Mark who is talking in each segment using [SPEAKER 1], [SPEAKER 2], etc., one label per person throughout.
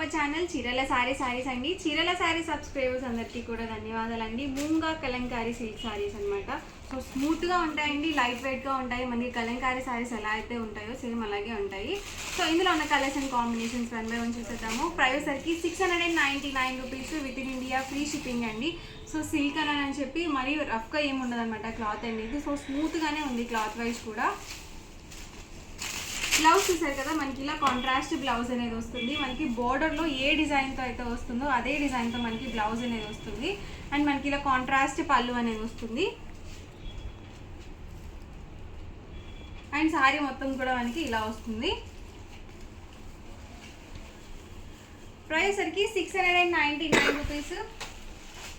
[SPEAKER 1] Our channel చీరల సారీస్ అండి. చీరల సారీ సబ్స్క్రైబర్స్ అందరికీ కూడా ధన్యవాదాలండి. మూంగా కలంకారీ సిల్క్ సారీస్ అనమాట. సో స్మూత్గా ఉంటాయండి, లైట్ వెయిట్గా ఉంటాయి. మనకి కలంకారీ సారీస్ ఎలా అయితే ఉంటాయో సేమ్ అలాగే ఉంటాయి. సో ఇందులో ఉన్న కలర్స్ అండ్ కాంబినేషన్స్ 1 by 1 చూసేద్దాము. ప్రైస్ సరికి 699 rupees with in India, free shipping అండి. సో సిల్క్ అని చెప్పి మరీ రఫ్గా ఏమి ఉండదు అనమాట క్లాత్ అనేది. సో స్మూత్గానే ఉంది క్లాత్ వైజ్ కూడా. బ్లౌజ్ చూసారు కదా, మనకి ఇలా కాంట్రాస్ట్ బ్లౌజ్ అనేది వస్తుంది. మనకి బోర్డర్లో ఏ డిజైన్తో అయితే వస్తుందో అదే డిజైన్తో మనకి బ్లౌజ్ అనేది వస్తుంది. అండ్ మనకి ఇలా కాంట్రాస్ట్ పళ్ళు అనేది వస్తుంది. అండ్ సారీ మొత్తం కూడా మనకి ఇలా వస్తుంది. ప్రైస్ సరికి 699 rupees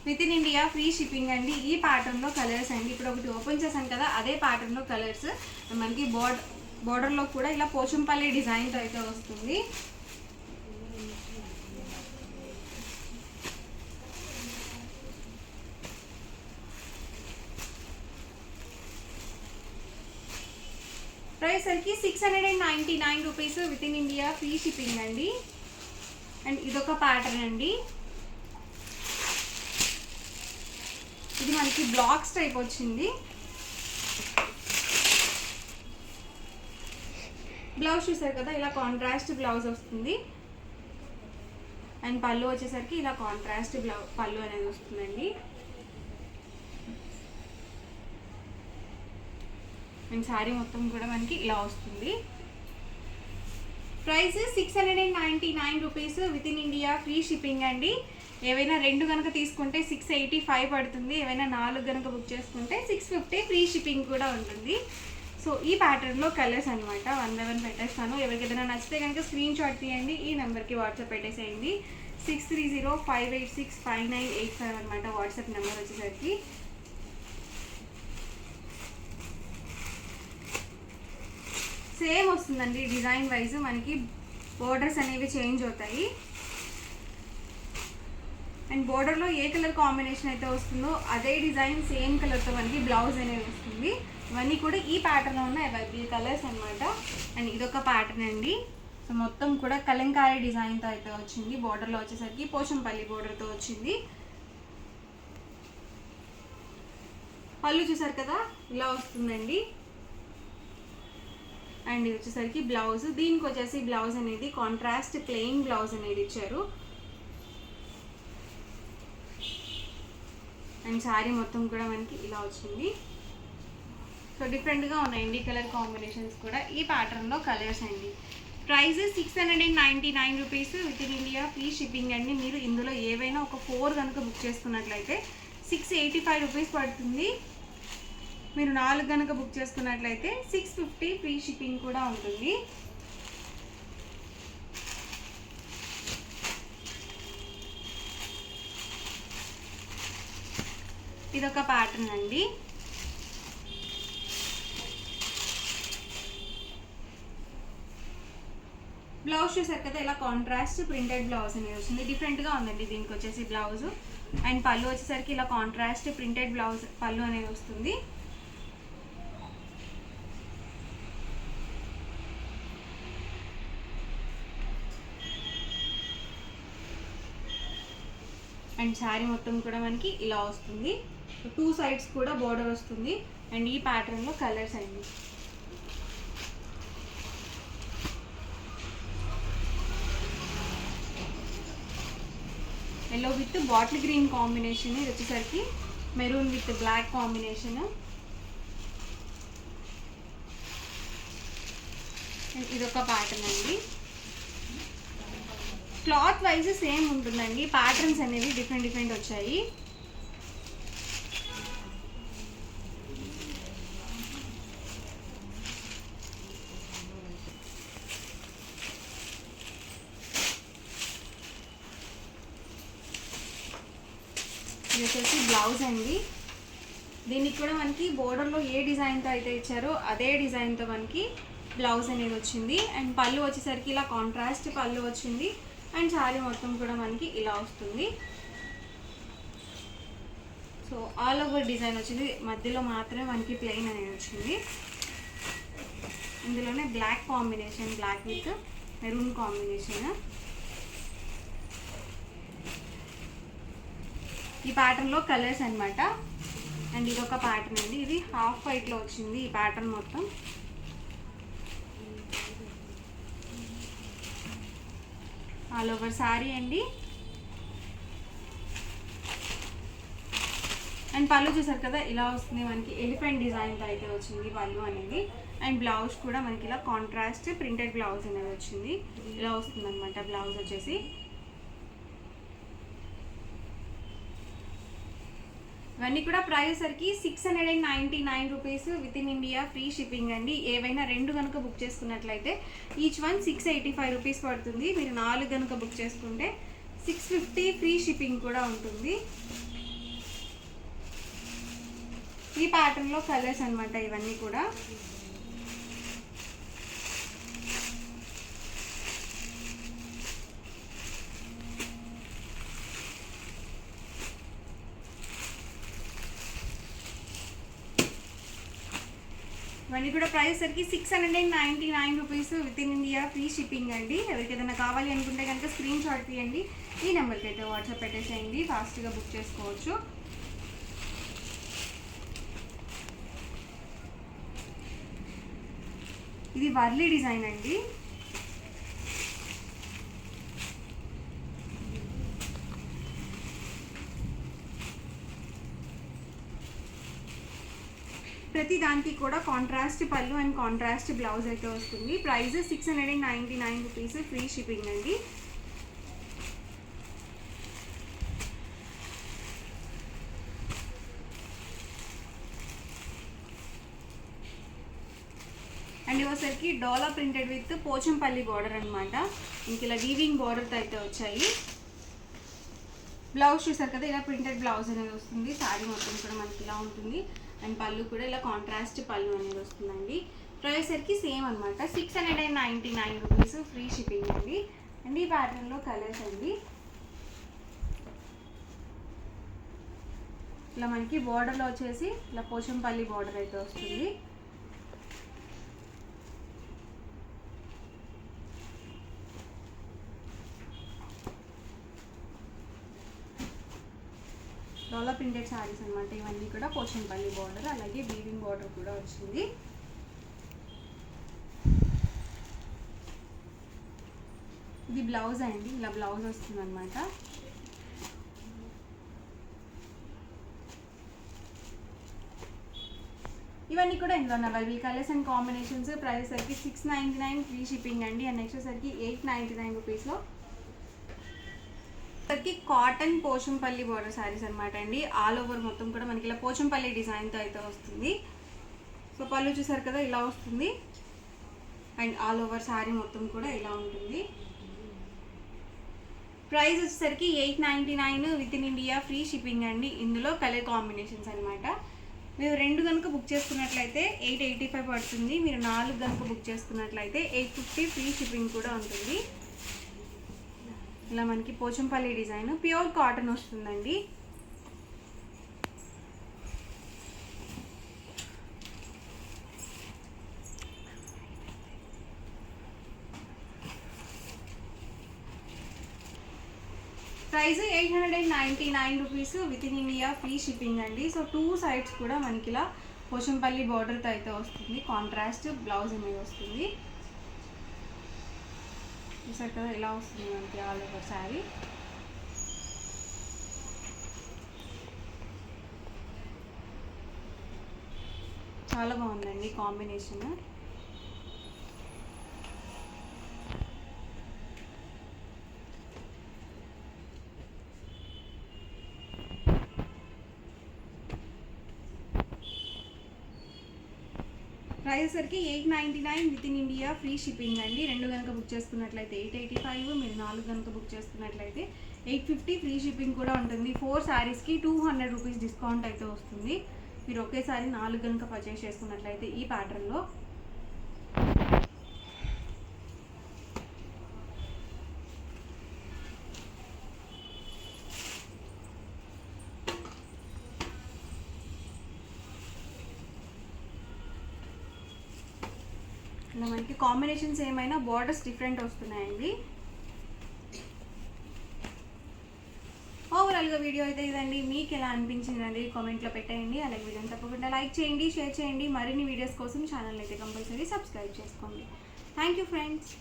[SPEAKER 1] with in India, free shipping అండి. ఈ ప్యాటర్న్లో కలర్స్ అండి. ఇప్పుడు ఒకటి ఓపెన్ చేశాను కదా, అదే ప్యాటర్న్లో కలర్స్. మనకి బోర్డర్లో కూడా ఇలా పోచంపల్లి డిజైన్తో అయితే వస్తుంది. ప్రైస్ సరికి 699 rupees with in India, free shipping అండి. అండ్ ఇదొక ప్యాటర్న్ అండి. ఇది మనకి బ్లాక్స్ టైప్ వచ్చింది. బ్లౌజ్ చూసారు కదా, ఇలా కాంట్రాస్ట్ బ్లౌజ్ వస్తుంది. అండ్ పళ్ళు వచ్చేసరికి ఇలా కాంట్రాస్ట్ పళ్ళు అనేది వస్తుందండి. అండ్ శారీ మొత్తం కూడా మనకి ఇలా వస్తుంది. Price 699 rupees with in India, free shipping అండి. ఏవైనా 2 కనుక తీసుకుంటే 685 పడుతుంది. ఏవైనా 4 కనుక బుక్ చేసుకుంటే 650, ఫ్రీ షిప్పింగ్ కూడా ఉంటుంది. సో ఈ ప్యాటర్న్లో కలర్స్ అనమాట. 1 by 1 పెట్టేస్తాను. ఎవరికి ఏదైనా నచ్చితే కనుక స్క్రీన్ షాట్ తీయండి, ఈ నెంబర్కి వాట్సాప్ పెట్టేసేయండి. 6305865985 అనమాట వాట్సాప్ నెంబర్ వచ్చేసరికి. సేమ్ వస్తుందండి డిజైన్ వైజ్. మనకి బోర్డర్స్ అనేవి చేంజ్ అవుతాయి. అండ్ బోర్డర్లో ఏ కలర్ కాంబినేషన్ అయితే వస్తుందో అదే డిజైన్ సేమ్ కలర్తో మనకి బ్లౌజ్ అనేది వస్తుంది. ఇవన్నీ కూడా ఈ ప్యాటర్న్లో ఉన్న అవైలబుల్ కలర్స్ అనమాట. అండ్ ఇదొక ప్యాటర్న్ అండి. సో మొత్తం కూడా కలంకారీ డిజైన్తో అయితే వచ్చింది. బోర్డర్లో వచ్చేసరికి పోచంపల్లి బోర్డర్తో వచ్చింది. పళ్ళు చూసారు కదా, ఇలా వస్తుందండి. అండ్ ఇది వచ్చేసరికి బ్లౌజ్. దీనికి వచ్చేసి బ్లౌజ్ అనేది కాంట్రాస్ట్ ప్లెయిన్ బ్లౌజ్ అనేది ఇచ్చారు. అండ్ శారీ మొత్తం కూడా మనకి ఇలా వచ్చింది. సో డిఫరెంట్గా ఉన్నాయండి కలర్ కాంబినేషన్స్ కూడా. ఈ ప్యాటర్న్లో కలర్స్ అండి. Price 699 rupees with in India, free shipping అండి. మీరు ఇందులో ఏవైనా ఒక 4 కనుక బుక్ చేసుకున్నట్లయితే 685 రూపీస్ పడుతుంది. మీరు 4 కనుక బుక్ చేసుకున్నట్లయితే 650, ఫ్రీ షిప్పింగ్ కూడా ఉంటుంది. ఇదొక ప్యాటర్న్ అండి. బ్లౌజ్ చూసారు కదా, ఇలా కాంట్రాస్ట్ ప్రింటెడ్ బ్లౌజ్ అనేది వస్తుంది. డిఫరెంట్గా ఉందండి దీనికి వచ్చేసి బ్లౌజ్. అండ్ పళ్ళు వచ్చేసరికి ఇలా కాంట్రాస్ట్ ప్రింటెడ్ బ్లౌజ్ పళ్ళు అనేది వస్తుంది. అండ్ శారీ మొత్తం కూడా మనకి ఇలా వస్తుంది. 2 సైడ్స్ కూడా బోర్డర్ వస్తుంది. అండ్ ఈ ప్యాటర్న్లో కలర్స్ అండి. Yellow with bottle green combination. ఇది వచ్చేసరికి మెరూన్ విత్ బ్లాక్ కాంబినేషన్. ఇదొక ప్యాటర్న్ అండి. క్లాత్ వైజ్ సేమ్ ఉంటుందండి, ప్యాటర్న్స్ అనేవి డిఫరెంట్ వచ్చాయి. ఇది వచ్చేసి బ్లౌజ్ అండి. దీనికి కూడా మనకి బోర్డర్లో ఏ డిజైన్తో అయితే ఇచ్చారో అదే డిజైన్తో మనకి బ్లౌజ్ అనేది వచ్చింది. అండ్ పళ్ళు వచ్చేసరికి ఇలా కాంట్రాస్ట్ పళ్ళు వచ్చింది. అండ్ శారీ మొత్తం కూడా మనకి ఇలా వస్తుంది. సో ఆల్ ఓవర్ డిజైన్ వచ్చింది, మధ్యలో మాత్రమే మనకి ప్లెయిన్ అనేది వచ్చింది. ఇందులోనే black combination, black with maroon combination. ఈ ప్యాటర్న్లో కలర్స్ అనమాట. అండ్ ఇది ఒక ప్యాటర్న్ అండి, ఇది హాఫ్ వైట్లో వచ్చింది ఈ ప్యాటర్న్ మొత్తం. ఆల్ ఓవర్ శారీ అండి. అండ్ పళ్ళు చూసారు కదా ఇలా వస్తుంది, మనకి ఎలిఫెంట్ డిజైన్తో అయితే వచ్చింది పళ్ళు అనేది. అండ్ బ్లౌజ్ కూడా మనకి ఇలా కాంట్రాస్ట్ ప్రింటెడ్ బ్లౌజ్ అనేది వచ్చింది, ఇలా వస్తుంది అనమాట బ్లౌజ్ వచ్చేసి. ఇవన్నీ కూడా ప్రైస్ సరికి 699 rupees with in India, free shipping అండి. ఏవైనా 2 కనుక బుక్ చేసుకున్నట్లయితే ఈచ్ వన్ 685 రూపీస్ పడుతుంది. మీరు 4 కనుక బుక్ చేసుకుంటే 650 ఫ్రీ షిప్పింగ్ కూడా ఉంటుంది. ఈ ప్యాటర్న్లో కలర్స్ అనమాట ఇవన్నీ కూడా. ఇవన్నీ కూడా ప్రైస్ సరికి 699 rupees with in India, free shipping అండి. ఎవరికి ఏదైనా కావాలి అనుకుంటే కనుక స్క్రీన్ షాట్ తీయండి, ఈ నెంబర్కి అయితే వాట్సాప్ పెట్టేసేయండి, ఫాస్ట్గా బుక్ చేసుకోవచ్చు. ఇది వర్లీ డిజైన్ అండి. ప్రతి దానికి కూడా కాంట్రాస్ట్ పళ్ళు అండ్ కాంట్రాస్ట్ బ్లౌజ్ అయితే వస్తుంది. ప్రైస్ 699 రూపీస్, ఫ్రీ షిప్పింగ్ అండి. అండ్ ఇవసరికి డోలా ప్రింటెడ్ విత్ పోచంపల్లి బార్డర్ అనమాట. ఇంక ఇలా వీవింగ్ బార్డర్తో అయితే వచ్చాయి. బ్లౌజ్ చూసారు కదా ఇలా ప్రింటెడ్ బ్లౌజ్ అనేది వస్తుంది. శారీ మొత్తం కూడా మనకి ఇలా ఉంటుంది. అండ్ పళ్ళు కూడా ఇలా కాంట్రాస్ట్ పళ్ళు అనేది వస్తుందండి. ప్రైస్ సరికి సేమ్ అనమాట, 699 రూపీస్, ఫ్రీ షిప్పింగ్ అండి. అండ్ ఈ ప్యాటర్న్లో కలర్స్ అండి. ఇలా మనకి బార్డర్లో వచ్చేసి ఇలా పోచంపల్లి బార్డర్ అయితే వస్తుంది. డోలా ప్రింటెడ్ శారీస్ అనమాట ఇవన్నీ కూడా. పోచంపల్లి బార్డర్ అలాగే వీవింగ్ బార్డర్ కూడా వచ్చింది. ఇది బ్లౌజ్ అండి, ఇలా బ్లౌజ్ వస్తుంది అనమాట. ఇవన్నీ కూడా ఇందులో available colours and combinations. Price సరికి 699 ఫ్రీ షిప్పింగ్ అండి. అండ్ నెక్స్ట్ సరికి 899 రూపీస్లో సరికి కాటన్ పోచంపల్లి బార్డర్ శారీస్ అనమాట అండి. ఆల్ ఓవర్ మొత్తం కూడా మనకి ఇలా పోచంపల్లి డిజైన్తో అయితే వస్తుంది. సో పళ్ళు చూసారు కదా ఇలా వస్తుంది. అండ్ ఆల్ ఓవర్ శారీ మొత్తం కూడా ఇలా ఉంటుంది. ప్రైస్ వచ్చేసరికి 899 with in India, free shipping అండి. ఇందులో కలర్ కాంబినేషన్స్ అనమాట. మీరు 2 కనుక బుక్ చేసుకున్నట్లయితే 885 పడుతుంది. మీరు 4 కనుక బుక్ చేసుకున్నట్లయితే 850 ఫ్రీ షిప్పింగ్ కూడా ఉంటుంది. ఇలా మనకి పోచంపల్లి డిజైన్ ప్యూర్ కాటన్ వస్తుందండి. Price 899 rupees with in India, free shipping అండి. సో 2 సైడ్స్ కూడా మనకి ఇలా పోచంపల్లి బార్డర్తో అయితే వస్తుంది. కాంట్రాస్ట్ బ్లౌజ్ అనేది వస్తుంది. చూసారు కదా ఇలా వస్తుంది మనకి ఆల్ ఓవర్ శారీ. చాలా బాగుందండి కాంబినేషన్. ప్రైస్ సరికి 899 with in India, free shipping అండి. 2 కనుక బుక్ చేసుకున్నట్లయితే 885, మీరు 4 కనుక బుక్ చేసుకున్నట్లయితే 850 ఫ్రీ షిప్పింగ్ కూడా ఉంటుంది. 4 శారీస్కి 200 రూపీస్ డిస్కౌంట్ అయితే వస్తుంది. మీరు ఒకేసారి 4 కనుక పర్చేస్ చేసుకున్నట్లయితే ఈ ప్యాటర్న్లో. ఇలా మనకి కాంబినేషన్స్ ఏమైనా బార్డర్స్ డిఫరెంట్ వస్తున్నాయండి. ఓవరాల్ ఓవరాల్గా వీడియో అయితే ఇదండి. మీకు ఎలా అనిపించింది అనేది కామెంట్లో పెట్టేయండి. అలాగే వీడియోని తప్పకుండా లైక్ చేయండి, షేర్ చేయండి. మరిన్ని వీడియోస్ కోసం ఛానల్ అయితే కంపల్సరీ సబ్స్క్రైబ్ చేసుకోండి. Thank you friends.